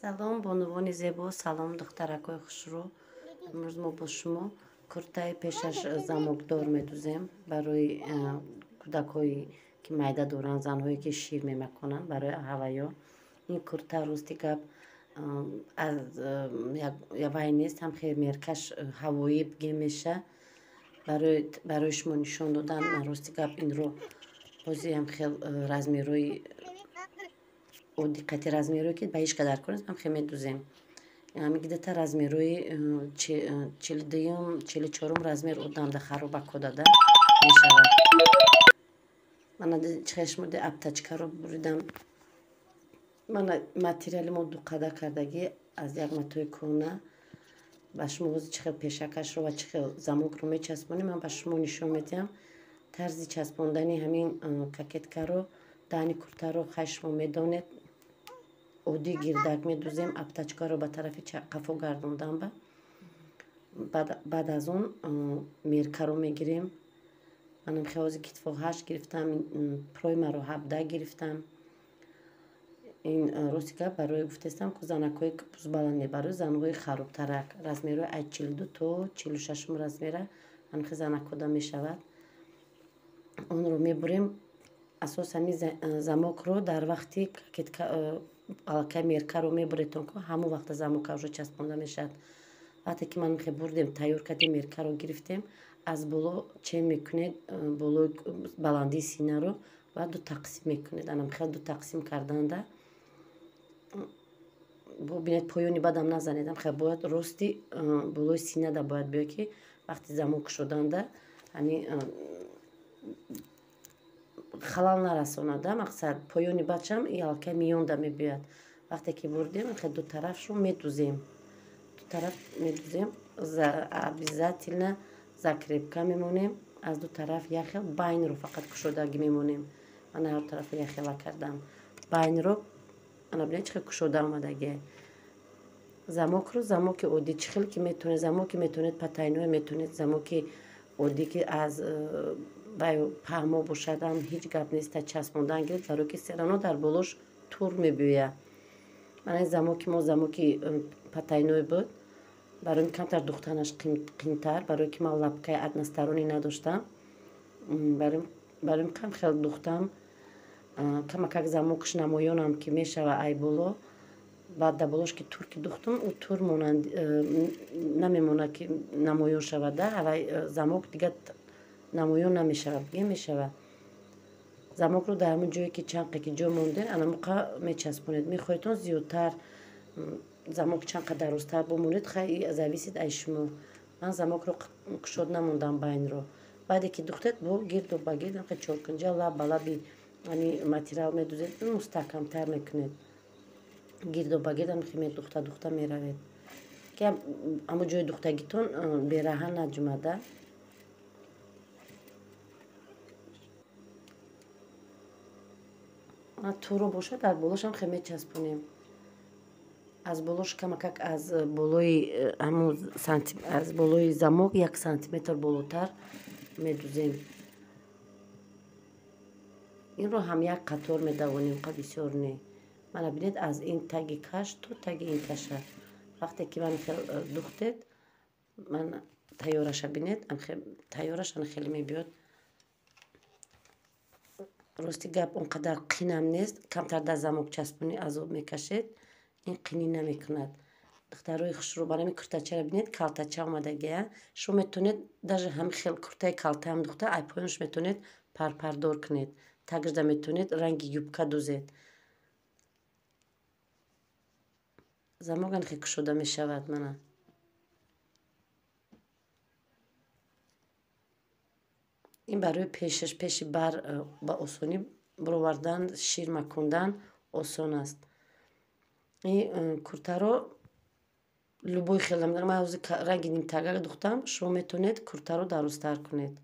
Салом, бонувони зебо, салом духтаракои хушрӯ. Имрӯз мо бо шумо куртаи пешаш замокдор медӯзем барои кӯдакҳои ки майда доранд, занҳое ки шир мемаконанд, барои ҳаваё. Ин курта рости гап аз явай нест, ҳам хеле меркаш ҳавоӣ бигем меша. Барои шумо нишон додан ман рости гап инро бозиам хел размерои диккати размеро ки ба ҳеҷ қадар кунест ҳам хеле медӯзем. Мегидата размерои 42-44 размер одам да хароба кодада мешавад. Мана чешмоди аптачкаро буридам. Мана материали мо дуқада кардагӣ аз як матои кӯна. Ба шумо ҳозир чӣ хел пешакашро ва чӣ хел замокро мечаспонем ман ба шумо нишон медиҳам. Тарзи часпондани ҳамин кокеткаро даъни куртаро хай шумо медонед. Оддӣ гирдак медӯзем, аптачкаро ба тарафи қафо гардондам. Баъд аз он меркаро мегирем. манам хеози китфо 8 гирифтам, проймаро 17 гирифтам. ин рости гап барои гуфтестам ки занакҳои бузбаланд, барои занҳои харобтарак размерои 42 то 46 размера анхи занакода мешавад. Онро мебурем. Асосан замокро дар вақти алакай меркаро мебуред ки ҳамон вақта замока уже часпонда мешавад. вақте ки ман бурдем тайёр кардем, меркаро гирифтем, аз боло чен мекунед, болои баландии синаро ва ду тақсим мекунед. Анам хел ду тақсим карданда бинед поёни бадам назанедам, хел бояд рости болои синада бояд биёд ки вақти замок шуданда халал нарасонада, мақсад поёни бачам ялкай миёнда мебиёд. вақте ки бурдем хел ду тарафшро медӯзем. Ду тараф медӯзем, обязательно закрепка мемонем. аз ду тараф яхел байнро фақат кушодагӣ мемонем. ман ҳар тарафро яхела кардам. байнро ана бинед чӣ хел кушода омадагӣ. замокро замоки оддӣ чӣ хел ки метавонед, замоки метавонед патайное, метавонед замоки оддӣ ки аз паҳмо бошад, ҳам ҳеҷ гап нест часпондан гиред, барои ки серано дар болош тур мебиёяд. мана ин замоки мо замоки патайное буд, барои камтар духтанаш қимтар, барои ки ман лапкаи односторонӣ надоштам. барои кам хел духтам, камакак замокш намоёнам ки мешава ай боло. баъд да болош ки тур ки духтам, ӯ тур монанд намемонад ки намоён шавада, ҳавай замок дигар намоён намешавад, бигем мешавад. замокро дар ҳамон ҷое ки чанқе ки ҷо монда ана муқа мечаспонед. мехоҳедон зиёдтар замок чанқа дарозтар бумонед, хай зависид аз шумо. ман замокро кушод намондам байнро. баъде ки духтед бо гирду ба гирд чоркунҷа лаб ба лаби материал медӯзед, мустаҳкамтар мекунед. гирду ба гирд медухта меравед ки ҳамон ҷои духтагитон бераҳан наҷумада. туро бошад аз болошам хел мечаспонем. аз болош камакак аз болои замок 1 сантиметр болотар медӯзем. инро ҳам як қатор медавонем, қа бисёр не. мана бинед аз ин таги каш то таги ин каша. вақте ки ман хел духтед, ман тайёраша бинед, тайёраш хеле мебиёд. рости гап он қадар қинам нест, камтар дар замок часпонӣ азоб мекашед, ин қинӣ намекунад. духтарои хушрӯ, бара ин куртачаро бинед калтача омадагия. шумо метавонед даже ҳамин хел куртаи калтаам духта, ай поёнаш метавонед парпардор кунед. тагашда метавонед ранги юбка дӯзед. замок хел кушода мешавад. мана ин барои пеши бар ба осонӣ баровардан, шир макондан осон аст. ин куртаро любой хел, ман ҳозир ранги нимтага духтам, шумо метавонед куртаро дарозтар кунед.